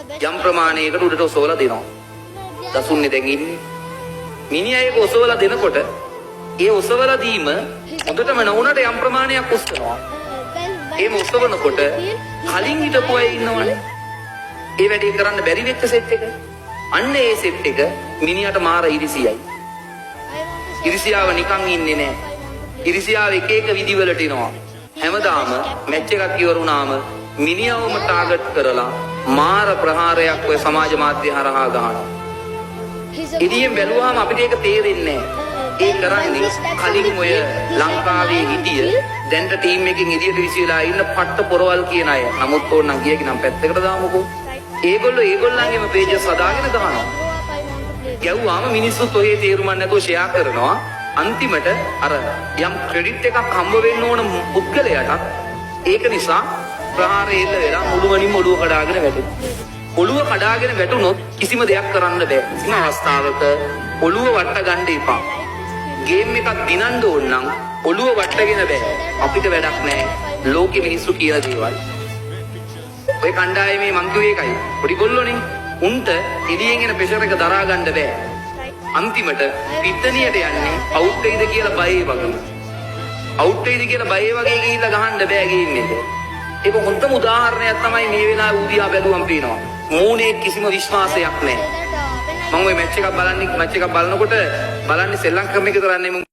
යම් ප්‍රමාණයකට උඩට ඔසවලා දෙනවා. දසුන්නේ දැන් ඉන්නේ. මිනිහා ඒක ඔසවලා දෙනකොට ඒ ඔසවලා දීම හොඳටම නවුනට යම් ප්‍රමාණයක් ඔසවනවා. ඒම ඔසවනකොට කලින් හිටපු අය ඉන්නවනේ. ඒ වැඩේ කරන්න බැරි වෙච්ච සෙට් එක. අන්න ඒ සෙට් එක මිනිහට මාර ඉරිසියයි. ඉරිසියාව නිකන් ඉන්නේ නැහැ. ඉරිසියාව එක එක විදිවලට එනවා. හැමදාම මැච් එකක් ඉවරුනාම මිනිහවම ටාගට් කරලා මාර ප්‍රහාරයක් ඔය සමාජ මාධ්‍ය හරහා ගහනවා. ඉතින් බැලුවාම අපිට ඒක තේරෙන්නේ නැහැ. ඒ කරන්නේ කලින් ඔය ලංකාවේ හිටිය දැන්ට ටීම් එකකින් එළියට විසිලා ඉන්න පට්ට පොරවල් කියන අය. නමුත් ඕනනම් ගියකි නම් පැත්තකට දාමුකෝ. ඒගොල්ලන්ගේම පේජස් හදාගෙන දානවා. ගැව්වාම මිනිස්සුත් ඔය තේරුම් නැතුව ෂෙයා කරනවා. අන්තිමට අර යම් ක්‍රෙඩිට් එකක් හම්බ වෙන්න ඕන පුද්ගලයාට ඒක නිසා ප්‍රහාරය එල්ල වෙලා මුළුමනින්ම ඔළුව කඩාගෙන වැටෙනවා. ඔළුව කඩාගෙන වැටුනොත් කිසිම දෙයක් කරන්න බෑ. කිසිම අවස්ථාවක ඔළුව වට ගන්න එපා. ගේම් එකක් දිනන්න ඕන නම් ඔළුව වටගෙන බෑ. අපිට වැඩක් නෑ. ලෝකෙ මිනිස්සු කියන දේවල්. ඔය කණ්ඩායමේ මං කිව්වේ ඒකයි. පොඩි ගොල්ලෝනේ. උන්ට එළියෙන් එන ප්‍රෙෂර් එක දරා ගන්න බෑ. අන්තිමට පිට්ටනියට යන්නේ අවුට් වෙයිද කියලා බයේ වගේ. අවුට් වෙයිද කියලා බයේ වගේ ගිහිල්ලා ගහන්න බෑ ගේම් එක. ඒක හොඳම උදාහරණයක් තමයි මේ වෙලාවේ ඌදියා බැලුවම් පේනවා. මූණේ කිසිම විශ්වාසයක් නැහැ. මම ওই මැච් එකක් බලනකොට බලන්නේ සෙල්ලම් ක්‍රම එක කරන්නේ